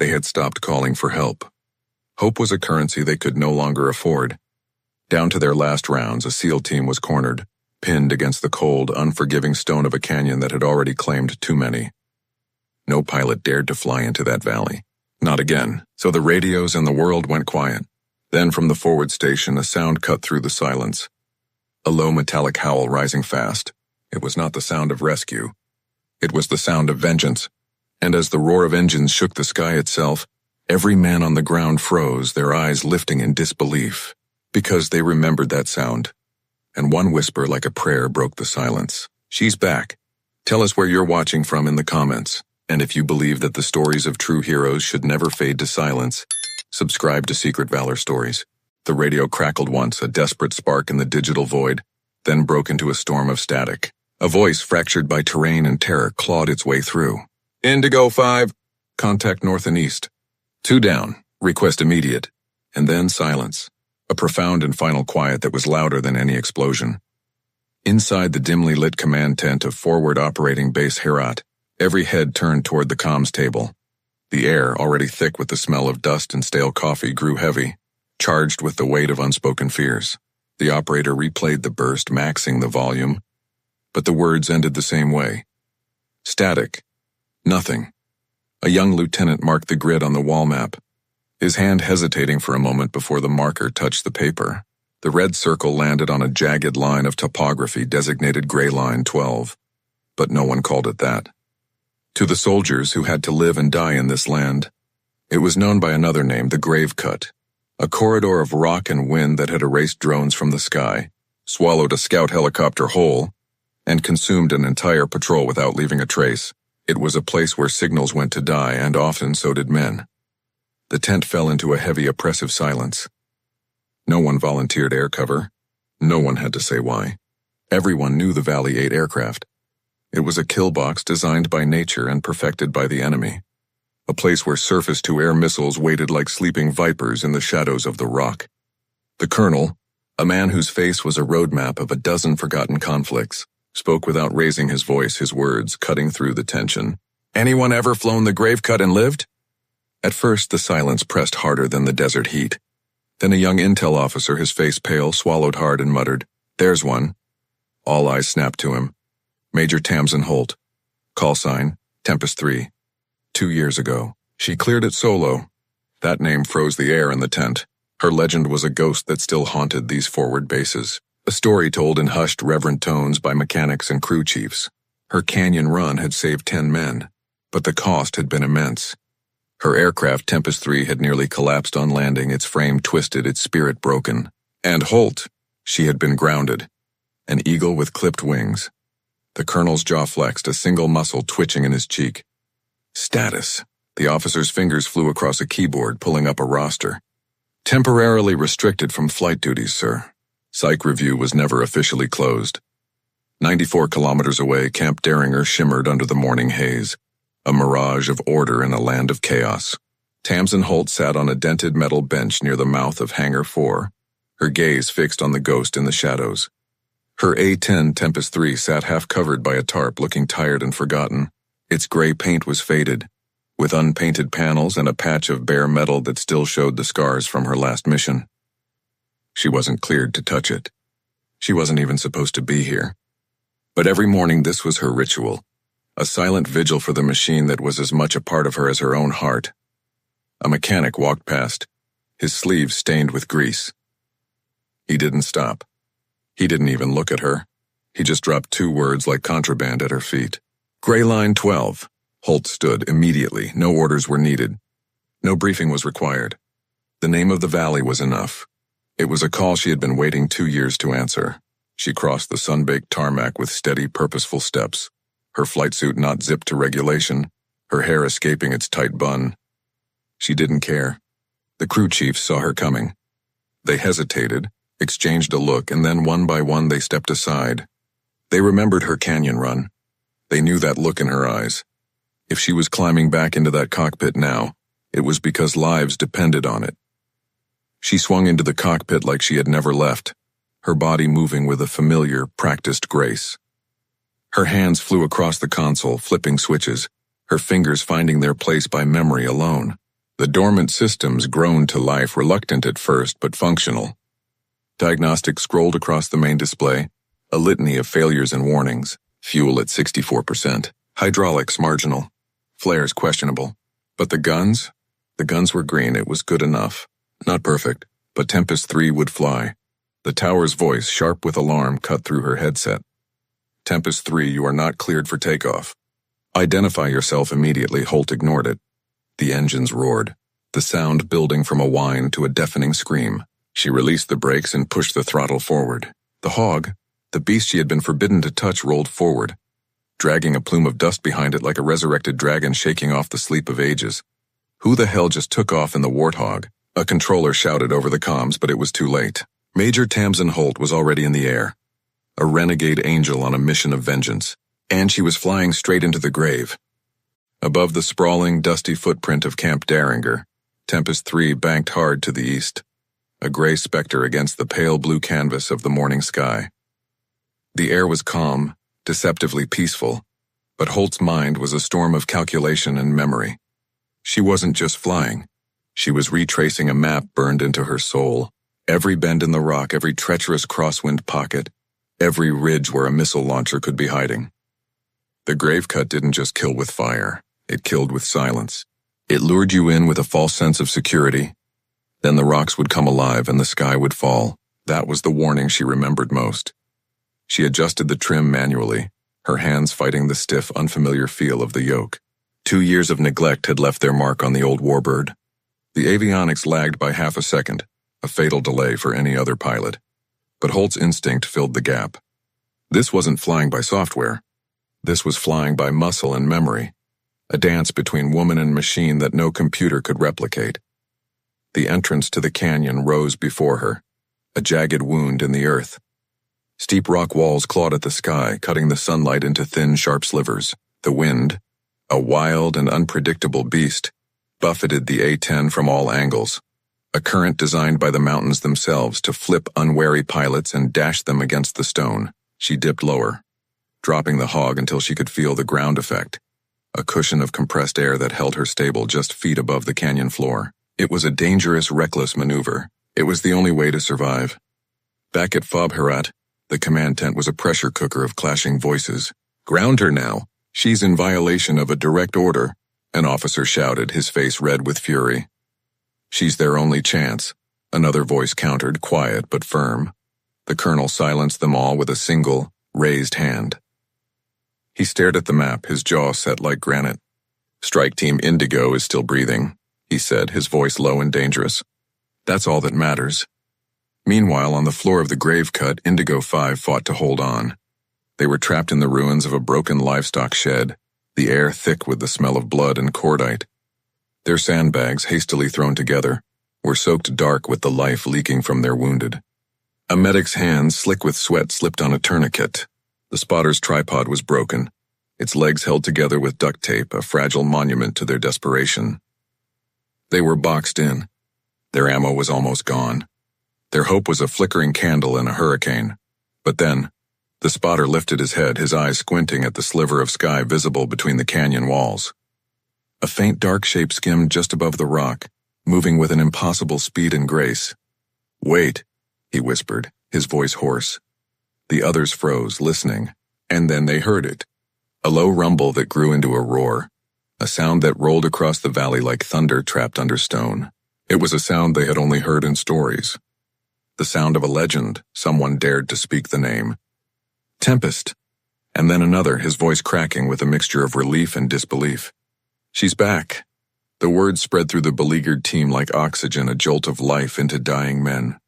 They had stopped calling for help. Hope was a currency they could no longer afford. Down to their last rounds, a SEAL team was cornered, pinned against the cold, unforgiving stone of a canyon that had already claimed too many. No pilot dared to fly into that valley. Not again, so the radios and the world went quiet. Then from the forward station, a sound cut through the silence. A low metallic howl rising fast. It was not the sound of rescue. It was the sound of vengeance. And as the roar of engines shook the sky itself, every man on the ground froze, their eyes lifting in disbelief, because they remembered that sound. And one whisper like a prayer broke the silence. "She's back. Tell us where you're watching from in the comments. And if you believe that the stories of true heroes should never fade to silence, subscribe to Secret Valor Stories." The radio crackled once, a desperate spark in the digital void, then broke into a storm of static. A voice fractured by terrain and terror clawed its way through. "Indigo 5, contact north and east. 2 down, request immediate." And then silence. A profound and final quiet that was louder than any explosion. Inside the dimly lit command tent of Forward Operating Base Herat, every head turned toward the comms table. The air, already thick with the smell of dust and stale coffee, grew heavy, charged with the weight of unspoken fears. The operator replayed the burst, maxing the volume, but the words ended the same way. Static. Nothing. A young lieutenant marked the grid on the wall map, his hand hesitating for a moment before the marker touched the paper. The red circle landed on a jagged line of topography designated Gray Line 12, but no one called it that. To the soldiers who had to live and die in this land, it was known by another name, the Grave Cut, a corridor of rock and wind that had erased drones from the sky, swallowed a scout helicopter whole, and consumed an entire patrol without leaving a trace. It was a place where signals went to die, and often so did men. The tent fell into a heavy, oppressive silence. No one volunteered air cover. No one had to say why. Everyone knew the Valley 8 aircraft. It was a kill box designed by nature and perfected by the enemy. A place where surface-to-air missiles waited like sleeping vipers in the shadows of the rock. The colonel, a man whose face was a roadmap of a dozen forgotten conflicts, spoke without raising his voice, his words cutting through the tension. "Anyone ever flown the Grave Cut and lived?" At first, the silence pressed harder than the desert heat. Then a young intel officer, his face pale, swallowed hard and muttered, "There's one." All eyes snapped to him. Major Tamsin Holt. Call sign, Tempest 3. 2 years ago. She cleared it solo. That name froze the air in the tent. Her legend was a ghost that still haunted these forward bases. A story told in hushed, reverent tones by mechanics and crew chiefs. Her canyon run had saved 10 men, but the cost had been immense. Her aircraft, Tempest 3, had nearly collapsed on landing, its frame twisted, its spirit broken. And Holt, she had been grounded. An eagle with clipped wings. The colonel's jaw flexed, a single muscle twitching in his cheek. Status. The officer's fingers flew across a keyboard, pulling up a roster. Temporarily restricted from flight duties, sir. Psych review was never officially closed. 94 kilometers away, Camp Derringer shimmered under the morning haze, a mirage of order in a land of chaos. Tamsin Holt sat on a dented metal bench near the mouth of Hangar 4, her gaze fixed on the ghost in the shadows. Her A-10 Tempest 3 sat half-covered by a tarp, looking tired and forgotten. Its gray paint was faded, with unpainted panels and a patch of bare metal that still showed the scars from her last mission. She wasn't cleared to touch it. She wasn't even supposed to be here. But every morning this was her ritual, a silent vigil for the machine that was as much a part of her as her own heart. A mechanic walked past, his sleeves stained with grease. He didn't stop. He didn't even look at her. He just dropped 2 words like contraband at her feet. Gray Line 12. Holt stood immediately. No orders were needed. No briefing was required. The name of the valley was enough. It was a call she had been waiting 2 years to answer. She crossed the sun-baked tarmac with steady, purposeful steps, her flight suit not zipped to regulation, her hair escaping its tight bun. She didn't care. The crew chiefs saw her coming. They hesitated, exchanged a look, and then one by one they stepped aside. They remembered her canyon run. They knew that look in her eyes. If she was climbing back into that cockpit now, it was because lives depended on it. She swung into the cockpit like she had never left, her body moving with a familiar, practiced grace. Her hands flew across the console, flipping switches, her fingers finding their place by memory alone. The dormant systems groaned to life, reluctant at first but functional. Diagnostics scrolled across the main display, a litany of failures and warnings. Fuel at 64%. Hydraulics marginal. Flares questionable. But the guns? The guns were green. It was good enough. Not perfect, but Tempest 3 would fly. The tower's voice, sharp with alarm, cut through her headset. Tempest 3, you are not cleared for takeoff. Identify yourself immediately. Holt ignored it. The engines roared, the sound building from a whine to a deafening scream. She released the brakes and pushed the throttle forward. The hog, the beast she had been forbidden to touch, rolled forward, dragging a plume of dust behind it like a resurrected dragon shaking off the sleep of ages. Who the hell just took off in the warthog? A controller shouted over the comms, but it was too late. Major Tamsin Holt was already in the air, a renegade angel on a mission of vengeance, and she was flying straight into the grave. Above the sprawling, dusty footprint of Camp Derringer, Tempest 3 banked hard to the east, a gray specter against the pale blue canvas of the morning sky. The air was calm, deceptively peaceful, but Holt's mind was a storm of calculation and memory. She wasn't just flying. She was retracing a map burned into her soul. Every bend in the rock, every treacherous crosswind pocket, every ridge where a missile launcher could be hiding. The grave cut didn't just kill with fire. It killed with silence. It lured you in with a false sense of security. Then the rocks would come alive and the sky would fall. That was the warning she remembered most. She adjusted the trim manually, her hands fighting the stiff, unfamiliar feel of the yoke. 2 years of neglect had left their mark on the old warbird. The avionics lagged by half a second, a fatal delay for any other pilot. But Holt's instinct filled the gap. This wasn't flying by software. This was flying by muscle and memory, a dance between woman and machine that no computer could replicate. The entrance to the canyon rose before her, a jagged wound in the earth. Steep rock walls clawed at the sky, cutting the sunlight into thin, sharp slivers. The wind, a wild and unpredictable beast, buffeted the A-10 from all angles, a current designed by the mountains themselves to flip unwary pilots and dash them against the stone. She dipped lower, dropping the hog until she could feel the ground effect, a cushion of compressed air that held her stable just feet above the canyon floor. It was a dangerous, reckless maneuver. It was the only way to survive. Back at Fob Herat, the command tent was a pressure cooker of clashing voices. "Ground her now. She's in violation of a direct order," an officer shouted, his face red with fury. "She's their only chance," another voice countered, quiet but firm. The colonel silenced them all with a single, raised hand. He stared at the map, his jaw set like granite. "Strike Team Indigo is still breathing," he said, his voice low and dangerous. "That's all that matters." Meanwhile, on the floor of the grave cut, Indigo 5 fought to hold on. They were trapped in the ruins of a broken livestock shed, the air thick with the smell of blood and cordite. Their sandbags, hastily thrown together, were soaked dark with the life leaking from their wounded. A medic's hand, slick with sweat, slipped on a tourniquet. The spotter's tripod was broken, its legs held together with duct tape, a fragile monument to their desperation. They were boxed in. Their ammo was almost gone. Their hope was a flickering candle in a hurricane. But then, the spotter lifted his head, his eyes squinting at the sliver of sky visible between the canyon walls. A faint dark shape skimmed just above the rock, moving with an impossible speed and grace. "Wait," he whispered, his voice hoarse. The others froze, listening, and then they heard it. A low rumble that grew into a roar, a sound that rolled across the valley like thunder trapped under stone. It was a sound they had only heard in stories. The sound of a legend. Someone dared to speak the name. "Tempest." And then another, his voice cracking with a mixture of relief and disbelief. "She's back." The words spread through the beleaguered team like oxygen, a jolt of life into dying men.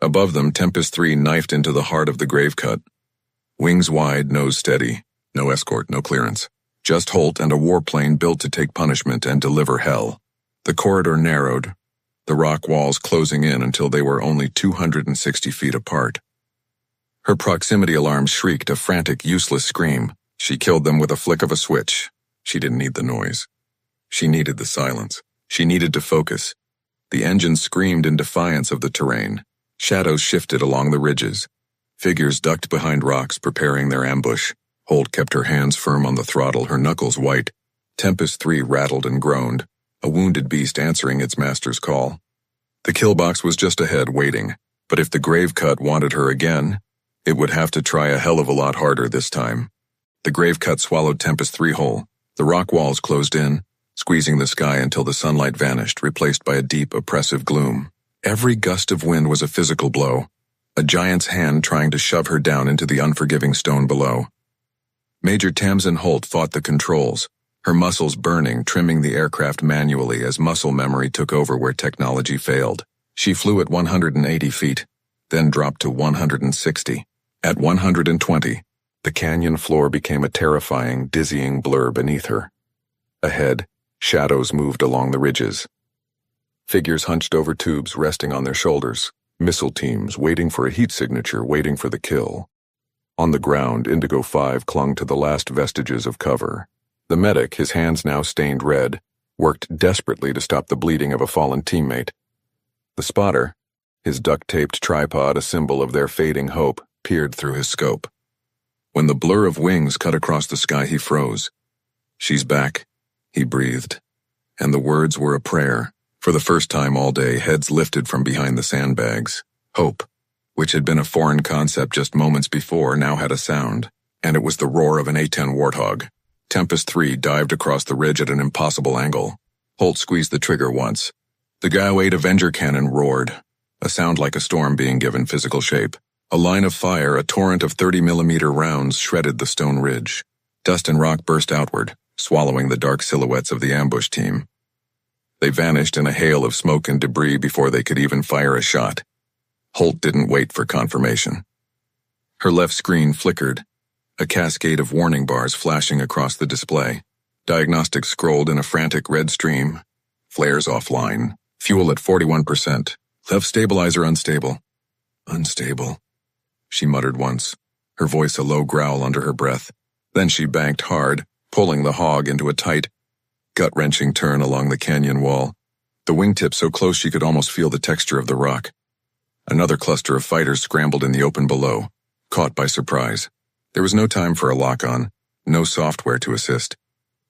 Above them, Tempest 3 knifed into the heart of the grave cut. Wings wide, nose steady. No escort, no clearance. Just Holt and a warplane built to take punishment and deliver hell. The corridor narrowed, the rock walls closing in until they were only 260 feet apart. Her proximity alarm shrieked, a frantic, useless scream. She killed them with a flick of a switch. She didn't need the noise. She needed the silence. She needed to focus. The engine screamed in defiance of the terrain. Shadows shifted along the ridges. Figures ducked behind rocks, preparing their ambush. Holt kept her hands firm on the throttle, her knuckles white. Tempest 3 rattled and groaned, a wounded beast answering its master's call. The kill box was just ahead, waiting, but if the grave cut wanted her again, it would have to try a hell of a lot harder this time. The grave cut swallowed Tempest 3 whole. The rock walls closed in, squeezing the sky until the sunlight vanished, replaced by a deep, oppressive gloom. Every gust of wind was a physical blow, a giant's hand trying to shove her down into the unforgiving stone below. Major Tamsin Holt fought the controls, her muscles burning, trimming the aircraft manually as muscle memory took over where technology failed. She flew at 180 feet, then dropped to 160. At 120, the canyon floor became a terrifying, dizzying blur beneath her. Ahead, shadows moved along the ridges. Figures hunched over tubes resting on their shoulders, missile teams waiting for a heat signature, waiting for the kill. On the ground, Indigo 5 clung to the last vestiges of cover. The medic, his hands now stained red, worked desperately to stop the bleeding of a fallen teammate. The spotter, his duct-taped tripod a symbol of their fading hope, peered through his scope. When the blur of wings cut across the sky, he froze. "She's back," he breathed. And the words were a prayer. For the first time all day, heads lifted from behind the sandbags. Hope, which had been a foreign concept just moments before, now had a sound, and it was the roar of an A-10 Warthog. Tempest 3 dived across the ridge at an impossible angle. Holt squeezed the trigger once. The Gao-8 Avenger cannon roared, a sound like a storm being given physical shape. A line of fire, a torrent of 30mm rounds, shredded the stone ridge. Dust and rock burst outward, swallowing the dark silhouettes of the ambush team. They vanished in a hail of smoke and debris before they could even fire a shot. Holt didn't wait for confirmation. Her left screen flickered, a cascade of warning bars flashing across the display. Diagnostics scrolled in a frantic red stream. Flares offline. Fuel at 41%. Left stabilizer unstable. Unstable, she muttered once, her voice a low growl under her breath. Then she banked hard, pulling the hog into a tight, gut-wrenching turn along the canyon wall, the wingtip so close she could almost feel the texture of the rock. Another cluster of fighters scrambled in the open below, caught by surprise. There was no time for a lock-on, no software to assist.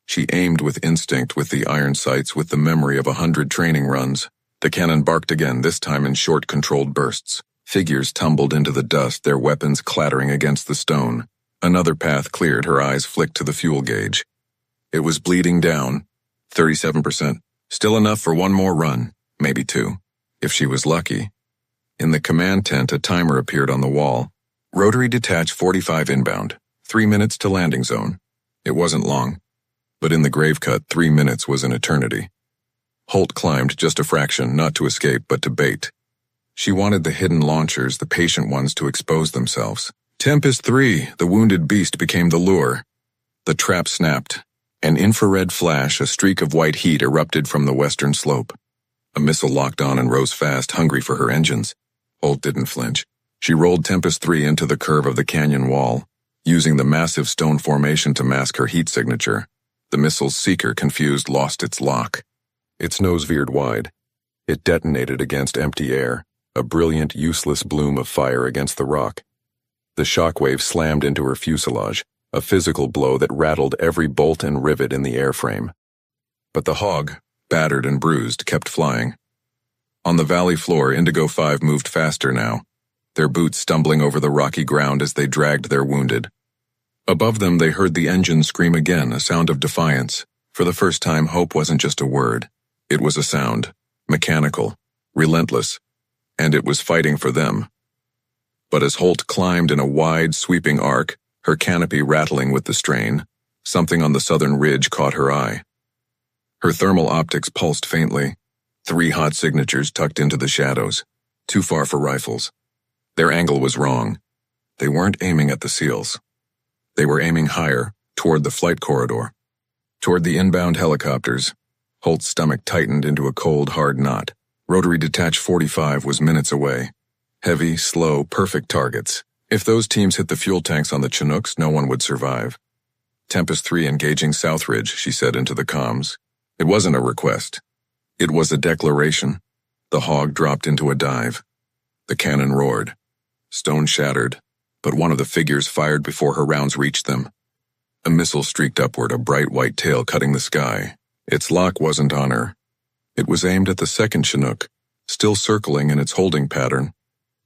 She aimed with instinct, with the iron sights, with the memory of 100 training runs. The cannon barked again, this time in short, controlled bursts. Figures tumbled into the dust, their weapons clattering against the stone. Another path cleared, her eyes flicked to the fuel gauge. It was bleeding down. 37%. Still enough for one more run, maybe two, if she was lucky. In the command tent, a timer appeared on the wall. Rotary detach 45 inbound. 3 minutes to landing zone. It wasn't long, but in the grave cut, 3 minutes was an eternity. Holt climbed just a fraction, not to escape, but to bait. She wanted the hidden launchers, the patient ones, to expose themselves. Tempest 3, the wounded beast, became the lure. The trap snapped. An infrared flash, a streak of white heat erupted from the western slope. A missile locked on and rose fast, hungry for her engines. Holt didn't flinch. She rolled Tempest 3 into the curve of the canyon wall, using the massive stone formation to mask her heat signature. The missile's seeker, confused, lost its lock. Its nose veered wide. It detonated against empty air, a brilliant, useless bloom of fire against the rock. The shockwave slammed into her fuselage, a physical blow that rattled every bolt and rivet in the airframe. But the hog, battered and bruised, kept flying. On the valley floor, Indigo 5 moved faster now, their boots stumbling over the rocky ground as they dragged their wounded. Above them, they heard the engine scream again, a sound of defiance. For the first time, hope wasn't just a word. It was a sound, mechanical, relentless, and it was fighting for them. But as Holt climbed in a wide, sweeping arc, her canopy rattling with the strain, something on the southern ridge caught her eye. Her thermal optics pulsed faintly, 3 hot signatures tucked into the shadows, too far for rifles. Their angle was wrong. They weren't aiming at the SEALs. They were aiming higher, toward the flight corridor, toward the inbound helicopters. Holt's stomach tightened into a cold, hard knot. Rotary Detach 45 was minutes away. Heavy, slow, perfect targets. If those teams hit the fuel tanks on the Chinooks, no one would survive. Tempest 3 engaging Southridge, she said into the comms. It wasn't a request. It was a declaration. The hog dropped into a dive. The cannon roared. Stone shattered, but one of the figures fired before her rounds reached them. A missile streaked upward, a bright white tail cutting the sky. Its lock wasn't on her. It was aimed at the second Chinook, still circling in its holding pattern,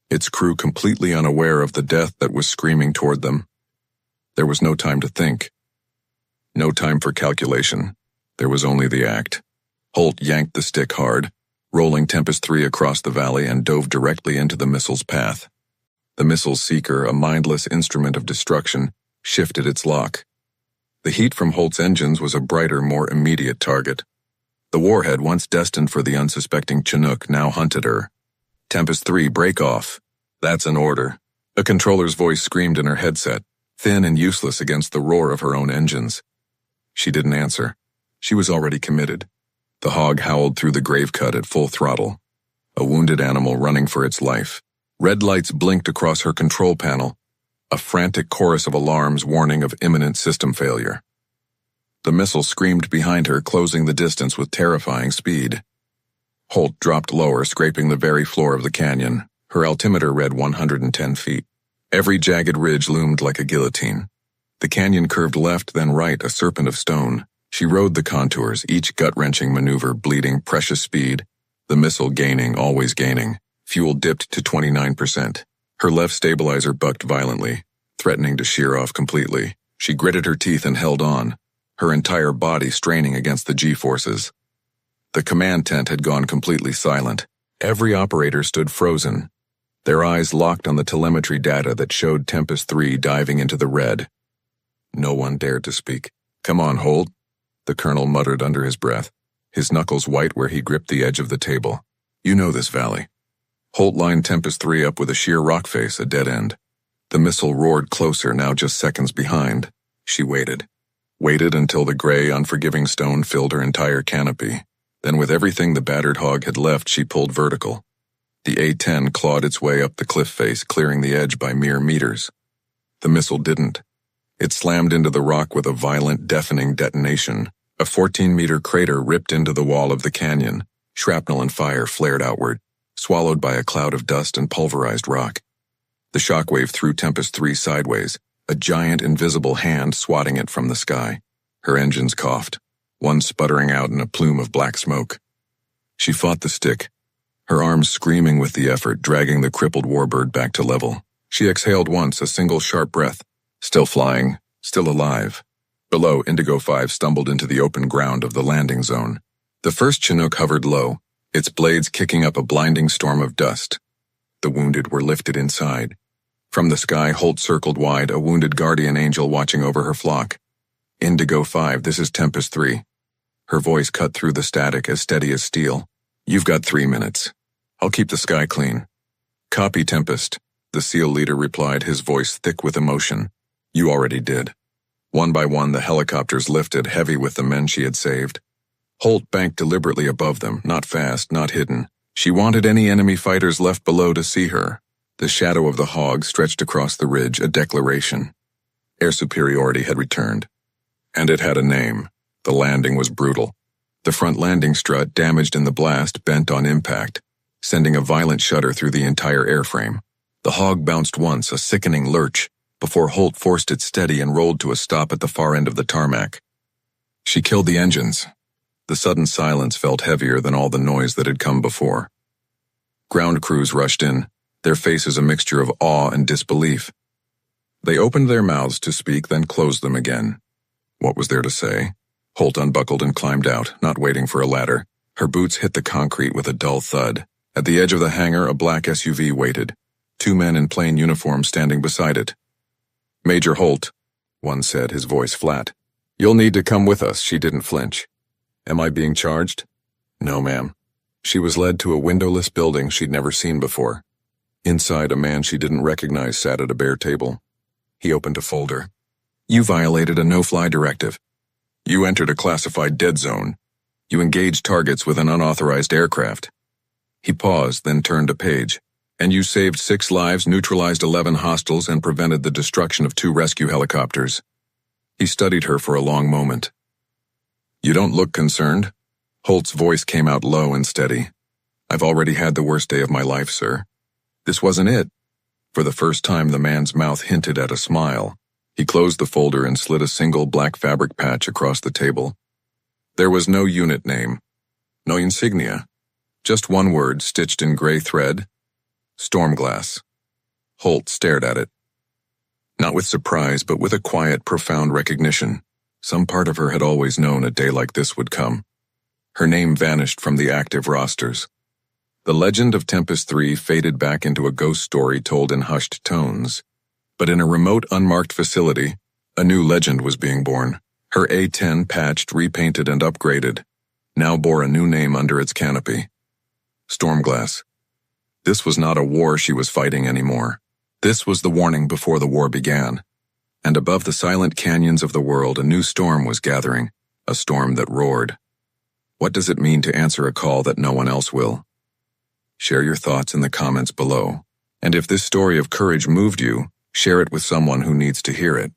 its crew completely unaware of the death that was screaming toward them. There was no time to think. No time for calculation. There was only the act. Holt yanked the stick hard, rolling Tempest 3 across the valley, and dove directly into the missile's path. The missile's seeker, a mindless instrument of destruction, shifted its lock. The heat from Holt's engines was a brighter, more immediate target. The warhead, once destined for the unsuspecting Chinook, now hunted her. Tempest 3, break off. That's an order. A controller's voice screamed in her headset, thin and useless against the roar of her own engines. She didn't answer. She was already committed. The hog howled through the grave cut at full throttle, a wounded animal running for its life. Red lights blinked across her control panel, a frantic chorus of alarms warning of imminent system failure. The missile screamed behind her, closing the distance with terrifying speed. Holt dropped lower, scraping the very floor of the canyon. Her altimeter read 110 feet. Every jagged ridge loomed like a guillotine. The canyon curved left, then right, a serpent of stone. She rode the contours, each gut-wrenching maneuver bleeding precious speed, the missile gaining, always gaining. Fuel dipped to 29%. Her left stabilizer bucked violently, threatening to shear off completely. She gritted her teeth and held on, her entire body straining against the G-forces. The command tent had gone completely silent. Every operator stood frozen, their eyes locked on the telemetry data that showed Tempest 3 diving into the red. No one dared to speak. "Come on, Holt," the colonel muttered under his breath, his knuckles white where he gripped the edge of the table. "You know this valley." Holt lined Tempest 3 up with a sheer rock face, a dead end. The missile roared closer, now just seconds behind. She waited. Waited until the gray, unforgiving stone filled her entire canopy. Then, with everything the battered hog had left, she pulled vertical. The A-10 clawed its way up the cliff face, clearing the edge by mere meters. The missile didn't. It slammed into the rock with a violent, deafening detonation. A 14-meter crater ripped into the wall of the canyon. Shrapnel and fire flared outward, swallowed by a cloud of dust and pulverized rock. The shockwave threw Tempest 3 sideways, a giant invisible hand swatting it from the sky. Her engines coughed, one sputtering out in a plume of black smoke. She fought the stick, her arms screaming with the effort, dragging the crippled warbird back to level. She exhaled once, a single sharp breath. Still flying, still alive. Below, Indigo 5 stumbled into the open ground of the landing zone. The first Chinook hovered low, its blades kicking up a blinding storm of dust. The wounded were lifted inside. From the sky, Holt circled wide, a wounded guardian angel watching over her flock. "Indigo 5, this is Tempest 3. Her voice cut through the static, as steady as steel. "You've got 3 minutes. I'll keep the sky clean." "Copy, Tempest," the SEAL leader replied, his voice thick with emotion. "You already did." One by one, the helicopters lifted, heavy with the men she had saved. Holt banked deliberately above them, not fast, not hidden. She wanted any enemy fighters left below to see her. The shadow of the hog stretched across the ridge, a declaration. Air superiority had returned. And it had a name. The landing was brutal. The front landing strut, damaged in the blast, bent on impact, sending a violent shudder through the entire airframe. The hog bounced once, a sickening lurch, before Holt forced it steady and rolled to a stop at the far end of the tarmac. She killed the engines. The sudden silence felt heavier than all the noise that had come before. Ground crews rushed in, their faces a mixture of awe and disbelief. They opened their mouths to speak, then closed them again. What was there to say? Holt unbuckled and climbed out, not waiting for a ladder. Her boots hit the concrete with a dull thud. At the edge of the hangar, a black SUV waited, 2 men in plain uniforms standing beside it. "Major Holt," one said, his voice flat. "You'll need to come with us." She didn't flinch. "Am I being charged?" "No, ma'am." She was led to a windowless building she'd never seen before. Inside, a man she didn't recognize sat at a bare table. He opened a folder. "You violated a no-fly directive. You entered a classified dead zone. You engaged targets with an unauthorized aircraft." He paused, then turned a page. "And you saved 6 lives, neutralized 11 hostiles, and prevented the destruction of 2 rescue helicopters." He studied her for a long moment. "You don't look concerned." Holt's voice came out low and steady. "I've already had the worst day of my life, sir." This wasn't it. For the first time, the man's mouth hinted at a smile. He closed the folder and slid a single black fabric patch across the table. There was no unit name, No insignia. Just one word stitched in gray thread. Stormglass. Holt stared at it. Not with surprise, but with a quiet, profound recognition. Some part of her had always known a day like this would come. Her name vanished from the active rosters. The legend of Tempest 3 faded back into a ghost story told in hushed tones. But in a remote, unmarked facility, a new legend was being born. Her A-10, patched, repainted, and upgraded, now bore a new name under its canopy. Stormglass. This was not a war she was fighting anymore. This was the warning before the war began. And above the silent canyons of the world, a new storm was gathering, a storm that roared. What does it mean to answer a call that no one else will? Share your thoughts in the comments below. And if this story of courage moved you, share it with someone who needs to hear it.